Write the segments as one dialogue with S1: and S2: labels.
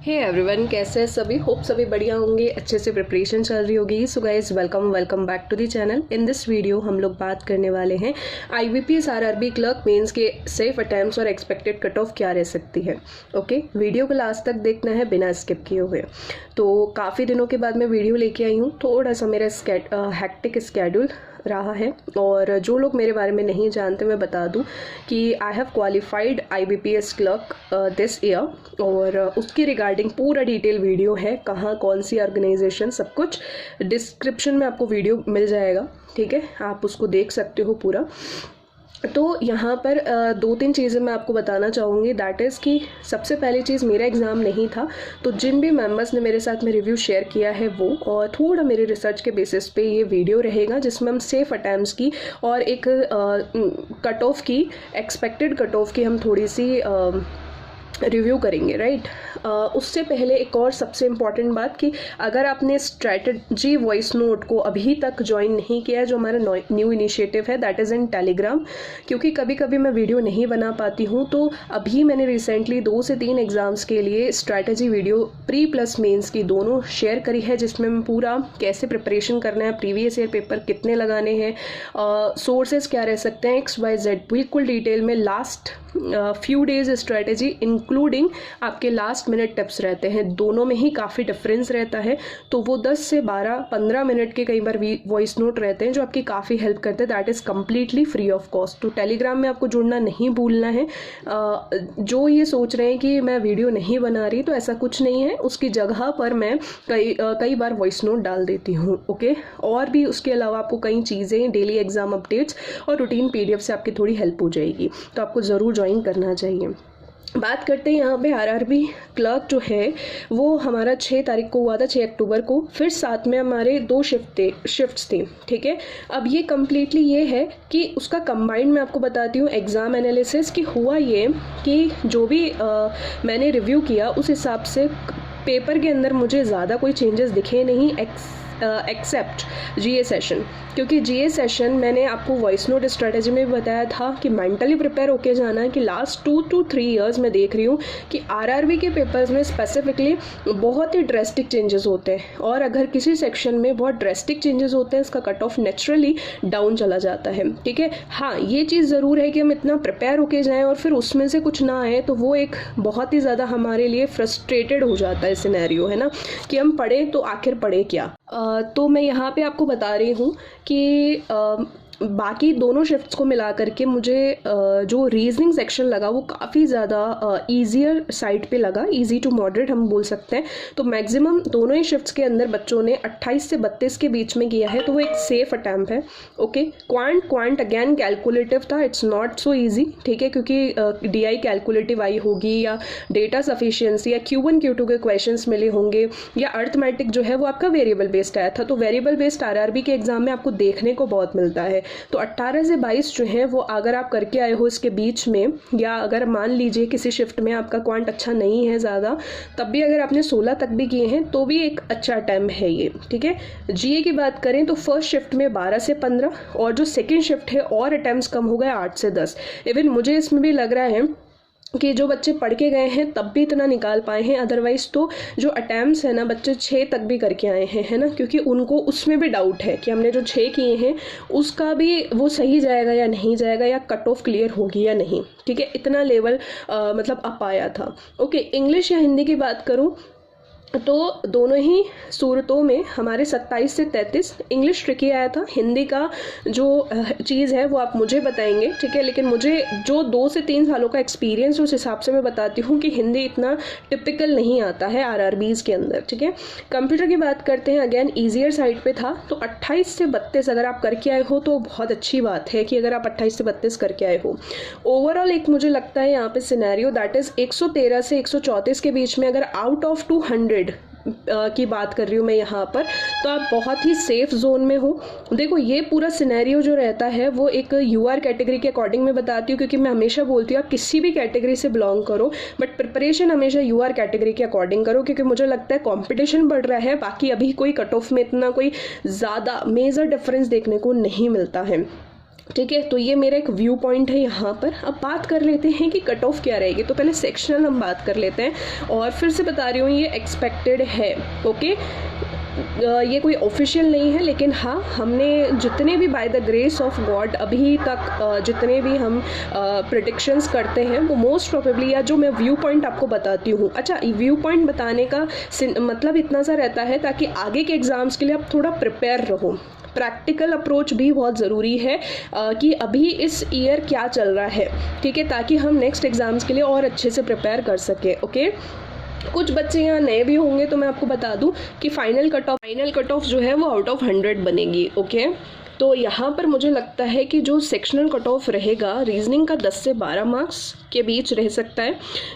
S1: Hey everyone, कैसे हैं सभी। होप सभी बढ़िया होंगे, अच्छे से प्रिपरेशन चल रही होगी। So guys, welcome back to the channel. In this video हम लोग बात करने वाले हैं IBPS RRB क्लर्क मेंस के सेफ अटेम्प्ट्स और एक्सपेक्टेड कट ऑफ क्या रह सकती है। ओके, वीडियो को लास्ट तक देखना है बिना स्किप किए हुए। तो काफ़ी दिनों के बाद मैं वीडियो लेके आई हूँ, थोड़ा सा मेरा हैक्टिक स्केड्यूल रहा है। और जो लोग मेरे बारे में नहीं जानते, मैं बता दूं कि I have qualified IBPS clerk this year, और उसकी रिगार्डिंग पूरा डिटेल वीडियो है, कहाँ कौन सी ऑर्गेनाइजेशन, सब कुछ डिस्क्रिप्शन में आपको वीडियो मिल जाएगा। ठीक है, आप उसको देख सकते हो पूरा। तो यहाँ पर दो तीन चीज़ें मैं आपको बताना चाहूँगी। दैट इज़ कि सबसे पहली चीज़, मेरा एग्ज़ाम नहीं था, तो जिन भी मेंबर्स ने मेरे साथ में रिव्यू शेयर किया है वो, और थोड़ा मेरे रिसर्च के बेसिस पे ये वीडियो रहेगा जिसमें हम सेफ अटैम्प्ट्स की और एक कट ऑफ की, एक्सपेक्टेड कट ऑफ की हम थोड़ी सी रिव्यू करेंगे, राइट। उससे पहले एक और सबसे इम्पॉर्टेंट बात कि अगर आपने स्ट्रैटेजी वॉइस नोट को अभी तक ज्वाइन नहीं किया है, जो हमारा न्यू इनिशिएटिव है, दैट इज़ इन टेलीग्राम, क्योंकि कभी कभी मैं वीडियो नहीं बना पाती हूँ, तो अभी मैंने रिसेंटली 2 से 3 एग्ज़ाम्स के लिए strategy video pre plus mains की दोनों शेयर करी है, जिसमें मैं पूरा कैसे प्रिपरेशन करना है, प्रीवियस ईयर पेपर कितने लगाने हैं, सोर्सेज क्या रह सकते हैं, XYZ बिल्कुल डिटेल में। Last few days strategy including आपके लास्ट मिनट टिप्स रहते हैं, दोनों में ही काफ़ी डिफरेंस रहता है। तो वो 10 से 12-15 मिनट के कई बार वॉइस नोट रहते हैं जो आपकी काफ़ी हेल्प करते हैं। That is completely free of cost. तो टेलीग्राम में आपको जुड़ना नहीं भूलना है। जो ये सोच रहे हैं कि मैं वीडियो नहीं बना रही, तो ऐसा कुछ नहीं है, उसकी जगह पर मैं कई बार वॉइस नोट डाल देती हूँ। ओके, और भी उसके अलावा आपको कई चीज़ें, डेली एग्जाम अपडेट्स और रूटीन PDF से आपकी थोड़ी हेल्प हो जाएगी, तो आपको ज़रूर ज्वाइन करना चाहिए। बात करते हैं यहाँ पे RRB क्लर्क जो है वो हमारा 6 तारीख को हुआ था, 6 अक्टूबर को। फिर साथ में हमारे 2 शिफ्ट्स थी। ठीक है, अब ये कम्प्लीटली ये है कि उसका कंबाइंड मैं आपको बताती हूँ एग्ज़ाम एनालिसिस की। हुआ ये कि जो भी मैंने रिव्यू किया उस हिसाब से पेपर के अंदर मुझे ज़्यादा कोई चेंजेस दिखे नहीं, एक्सेप्ट GA सेशन, क्योंकि GA सेशन मैंने आपको वॉइस नोट स्ट्रेटेजी में भी बताया था कि मेंटली प्रिपेयर होके जाना है। कि लास्ट 2 to 3 ईयर्स मैं देख रही हूँ कि RRB के पेपर्स में स्पेसिफिकली बहुत ही ड्रेस्टिक चेंजेस होते हैं, और अगर किसी सेक्शन में बहुत ड्रेस्टिक चेंजेस होते हैं, इसका कट ऑफ नेचुरली डाउन चला जाता है। ठीक है, हाँ ये चीज़ ज़रूर है कि हम इतना प्रिपेयर होके जाएँ और फिर उसमें से कुछ ना आए, तो वो एक बहुत ही ज़्यादा हमारे लिए फ्रस्ट्रेटेड हो जाता है सिनेरियो, है ना, कि हम पढ़े तो आखिर पढ़े क्या। तो मैं यहाँ पे आपको बता रही हूँ कि बाकी दोनों शिफ्ट्स को मिला करके मुझे जो रीजनिंग सेक्शन लगा वो काफ़ी ज़्यादा ईजियर साइड पे लगा, इजी टू मॉडरेट हम बोल सकते हैं। तो मैक्सिमम दोनों ही शिफ्ट्स के अंदर बच्चों ने 28 से 32 के बीच में किया है, तो वो एक सेफ अटैम्प्ट है। ओके, क्वांट अगेन कैलकुलेटिव था, इट्स नॉट सो ईजी। ठीक है, क्योंकि DI कैलकुलेटिव आई होगी, या डेटा सफिशियंसी, या Q1 Q2 के क्वेश्चन मिले होंगे, या अर्थमेटिक जो है वो आपका वेरिएबल बेस्ड आया था। तो वेरिएबल बेस्ड RRB के एग्जाम में आपको देखने को बहुत मिलता है। तो 18 से 22 जो है वो अगर आप करके आए हो इसके बीच में, या अगर मान लीजिए किसी शिफ्ट में आपका क्वांट अच्छा नहीं है ज़्यादा, तब भी अगर आपने 16 तक भी किए हैं तो भी एक अच्छा अटैम्प्ट है ये। ठीक है, GA की बात करें तो फर्स्ट शिफ्ट में 12 से 15, और जो सेकेंड शिफ्ट है और अटैम्प्ट्स कम हो गए 8 से 10। इवन मुझे इसमें भी लग रहा है कि जो बच्चे पढ़ के गए हैं तब भी इतना निकाल पाए हैं, अदरवाइज़ तो जो अटैम्प्ट्स है ना, बच्चे 6 तक भी करके आए हैं, है ना, क्योंकि उनको उसमें भी डाउट है कि हमने जो 6 किए हैं उसका भी वो सही जाएगा या नहीं जाएगा, या कट ऑफ क्लियर होगी या नहीं। ठीक है, इतना लेवल मतलब अप आया था। ओके, इंग्लिश या हिंदी की बात करूँ तो दोनों ही सूरतों में हमारे 27 से 33 इंग्लिश ट्रिकी आया था। हिंदी का जो चीज़ है वो आप मुझे बताएंगे, ठीक है, लेकिन मुझे जो 2 से 3 सालों का एक्सपीरियंस उस हिसाब से मैं बताती हूँ कि हिंदी इतना टिपिकल नहीं आता है RRBs के अंदर। ठीक है, कंप्यूटर की बात करते हैं, अगेन ईजियर साइड पे था। तो 28 से 32 अगर आप करके आए हो तो बहुत अच्छी बात है कि अगर आप 28 से 32 करके आए हो। ओवरऑल एक मुझे लगता है यहाँ पे सिनेरियो दैट इज़ 113 से 134 के बीच में, अगर आउट ऑफ 200 की बात कर रही हूँ मैं यहाँ पर, तो आप बहुत ही सेफ जोन में हो। देखो ये पूरा सिनेरियो जो रहता है वो एक UR कैटेगरी के अकॉर्डिंग मैं बताती हूँ, क्योंकि मैं हमेशा बोलती हूँ आप किसी भी कैटेगरी से बिलोंग करो, बट प्रिपरेशन हमेशा UR कैटेगरी के अकॉर्डिंग करो, क्योंकि मुझे लगता है कंपटीशन बढ़ रहा है। बाकी अभी कोई कट ऑफ में इतना कोई ज़्यादा मेजर डिफरेंस देखने को नहीं मिलता है। ठीक है, तो ये मेरा एक व्यू पॉइंट है यहाँ पर। अब बात कर लेते हैं कि कट ऑफ क्या रहेगी। तो पहले सेक्शनल हम बात कर लेते हैं, और फिर से बता रही हूँ ये एक्सपेक्टेड है, ओके। ये कोई ऑफिशियल नहीं है, लेकिन हाँ, हमने जितने भी by the grace of God अभी तक जितने भी हम प्रेडिक्शंस करते हैं वो मोस्ट प्रोबेबली, या जो मैं व्यू पॉइंट आपको बताती हूँ। अच्छा, व्यू पॉइंट बताने का मतलब इतना सा रहता है ताकि आगे के एग्ज़ाम्स के लिए आप थोड़ा प्रिपेयर रहो। प्रैक्टिकल अप्रोच भी बहुत ज़रूरी है कि अभी इस ईयर क्या चल रहा है, ठीक है, ताकि हम नेक्स्ट एग्ज़ाम्स के लिए और अच्छे से प्रिपेयर कर सकें, ओके। कुछ बच्चे यहाँ नए भी होंगे तो मैं आपको बता दूं कि फाइनल कट ऑफ जो है वो आउट ऑफ 100 बनेगी, ओके। तो यहाँ पर मुझे लगता है कि जो सेक्शनल कट ऑफ रहेगा, रीजनिंग का 10 से 12 मार्क्स के बीच रह सकता है,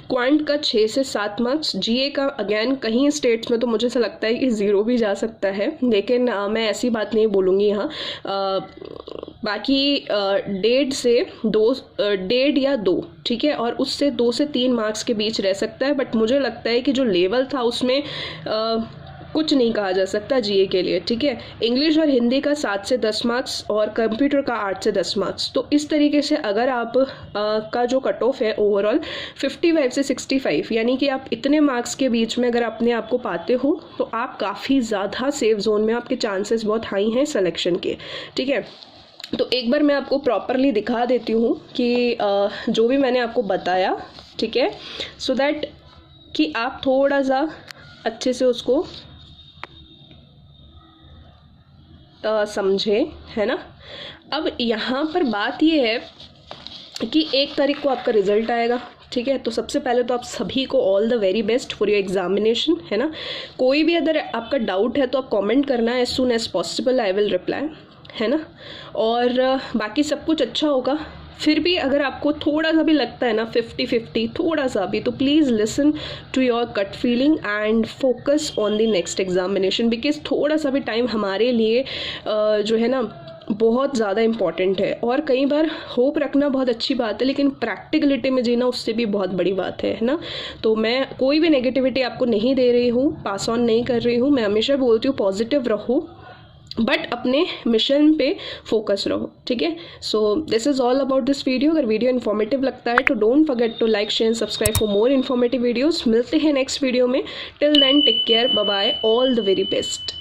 S1: क्वांट का 6 से 7 मार्क्स, जीए का अगेन कहीं स्टेट्स में तो मुझे ऐसा लगता है कि 0 भी जा सकता है, लेकिन मैं ऐसी बात नहीं बोलूँगी यहाँ। बाकी 1.5 या 2, ठीक है, और उससे 2 से 3 मार्क्स के बीच रह सकता है। बट मुझे लगता है कि जो लेवल था उसमें कुछ नहीं कहा जा सकता जीए के लिए, ठीक है। इंग्लिश और हिंदी का 7 से 10 मार्क्स और कंप्यूटर का 8 से 10 मार्क्स। तो इस तरीके से अगर आप का जो कट ऑफ है ओवरऑल 55 से 65, यानी कि आप इतने मार्क्स के बीच में अगर अपने आप को पाते हो तो आप काफ़ी ज़्यादा सेफ जोन में, आपके चांसेस बहुत हाई हैं सिलेक्शन के, ठीक है। तो एक बार मैं आपको प्रॉपरली दिखा देती हूँ कि जो भी मैंने आपको बताया, ठीक है, सो दैट कि आप थोड़ा सा अच्छे से उसको समझे, है ना। अब यहाँ पर बात ये है कि 1 तारीख को आपका रिजल्ट आएगा, ठीक है। तो सबसे पहले तो आप सभी को all the very best for your examination, है ना। कोई भी अगर आपका डाउट है तो आप कमेंट करना, as soon as possible I will reply, है ना। और बाकी सब कुछ अच्छा होगा। फिर भी अगर आपको थोड़ा सा भी लगता है ना 50-50 थोड़ा सा भी, तो please listen to your gut feeling and focus on the next examination, because थोड़ा सा भी टाइम हमारे लिए जो है ना बहुत ज़्यादा इम्पॉर्टेंट है। और कई बार होप रखना बहुत अच्छी बात है, लेकिन प्रैक्टिकलिटी में जीना उससे भी बहुत बड़ी बात है ना। तो मैं कोई भी नेगेटिविटी आपको नहीं दे रही हूँ, पास ऑन नहीं कर रही हूँ। मैं हमेशा बोलती हूँ पॉजिटिव रहो, बट अपने मिशन पे फोकस रहो, ठीक है। So this is all about this video. अगर वीडियो इन्फॉर्मेटिव लगता है तो don't forget to like, share, subscribe for more informative videos. मिलते हैं नेक्स्ट वीडियो में। Till then take care, bye bye, all the very best.